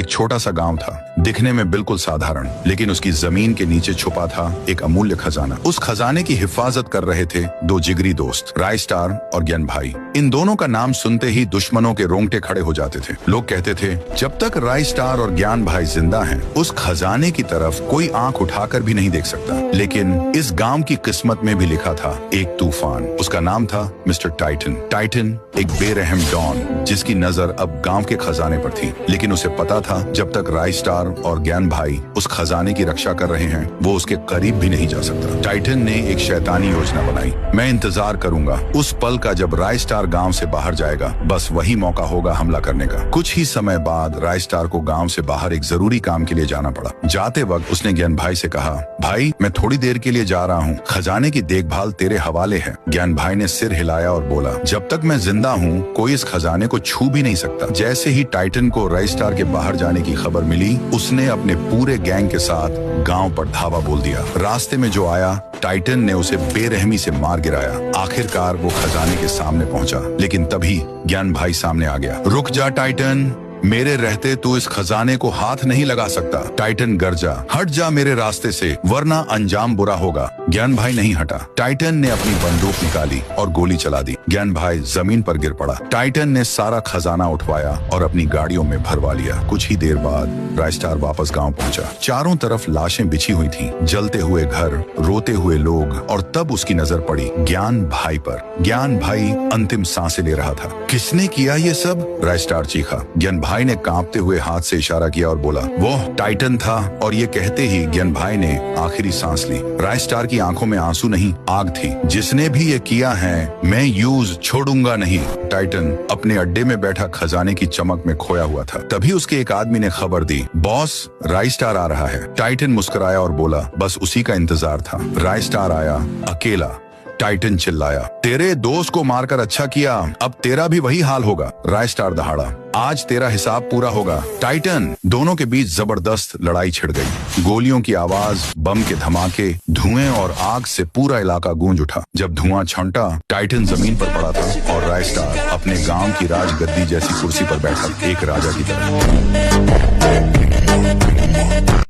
एक छोटा सा गांव था, दिखने में बिल्कुल साधारण, लेकिन उसकी जमीन के नीचे छुपा था एक अमूल्य खजाना। उस खजाने की हिफाजत कर रहे थे दो जिगरी दोस्त, रायस्टार और ज्ञान भाई। इन दोनों का नाम सुनते ही दुश्मनों के रोंगटे खड़े हो जाते थे। लोग कहते थे, जब तक रायस्टार और ज्ञान भाई जिंदा हैं, उस खजाने की तरफ कोई आंख उठाकर भी नहीं देख सकता। लेकिन इस गांव की किस्मत में भी लिखा था एक तूफान। उसका नाम था मिस्टर टाइटन। टाइटन एक बेरहम डॉन, जिसकी नजर अब गांव के खजाने पर थी। लेकिन उसे पता था, जब तक रायस्टार और ज्ञान भाई उस खजाने की रक्षा कर रहे हैं, वो उसके करीब भी नहीं जा सकता। टाइटन ने एक शैतानी योजना बनाई। मैं इंतजार करूंगा उस पल का जब रायस्टार गांव से बाहर जाएगा, बस वही मौका होगा हमला करने का। कुछ ही समय बाद रायस्टार को गांव से बाहर एक जरूरी काम के लिए जाना पड़ा। जाते वक्त उसने ज्ञान भाई से कहा, भाई मैं थोड़ी देर के लिए जा रहा हूँ, खजाने की देखभाल तेरे हवाले है। ज्ञान भाई ने सिर हिलाया और बोला, जब तक मैं जिंदा हूँ कोई इस खजाने को छू भी नहीं सकता। जैसे ही टाइटन को रायस्टार के बाहर जाने की खबर मिली, उसने अपने पूरे गैंग के साथ गांव पर धावा बोल दिया। रास्ते में जो आया, टाइटन ने उसे बेरहमी से मार गिराया। आखिरकार वो खजाने के सामने पहुंचा, लेकिन तभी ज्ञान भाई सामने आ गया। रुक जा टाइटन, मेरे रहते तू इस खजाने को हाथ नहीं लगा सकता। टाइटन गरजा, हट जा मेरे रास्ते से, वरना अंजाम बुरा होगा। ज्ञान भाई नहीं हटा। टाइटन ने अपनी बंदूक निकाली और गोली चला दी। ज्ञान भाई जमीन पर गिर पड़ा। टाइटन ने सारा खजाना उठवाया और अपनी गाड़ियों में भरवा लिया। कुछ ही देर बाद रायस्टार वापस गांव पहुंचा। चारों तरफ लाशें बिछी हुई थीं, जलते हुए घर, रोते हुए लोग, और तब उसकी नजर पड़ी ज्ञान भाई पर। ज्ञान भाई अंतिम सांसें ले रहा था। किसने किया ये सब? रायस्टार चीखा। ज्ञान भाई ने कांपते हुए हाथ से इशारा किया और बोला, वो टाइटन था। और ये कहते ही ज्ञान भाई ने आखिरी सांस ली। रायस्टार की आंखों में आंसू नहीं, आग थी। जिसने भी ये किया है, मैं यूज छोड़ूंगा नहीं। टाइटन अपने अड्डे में बैठा खजाने की चमक में खोया हुआ था। तभी उसके एक आदमी ने खबर दी, बॉस रायस्टार आ रहा है। टाइटन मुस्कुराया और बोला, बस उसी का इंतजार था। रायस्टार आया, अकेला। टाइटन चिल्लाया, तेरे दोस्त को मारकर अच्छा किया, अब तेरा भी वही हाल होगा। रायस्टार दहाड़ा, आज तेरा हिसाब पूरा होगा। टाइटन। दोनों के बीच जबरदस्त लड़ाई छिड़ गई। गोलियों की आवाज, बम के धमाके, धुएं और आग से पूरा इलाका गूंज उठा। जब धुआं छंटा, टाइटन जमीन पर पड़ा था और रायस्टार अपने गांव की राजगद्दी जैसी कुर्सी पर बैठा, एक राजा की तरह।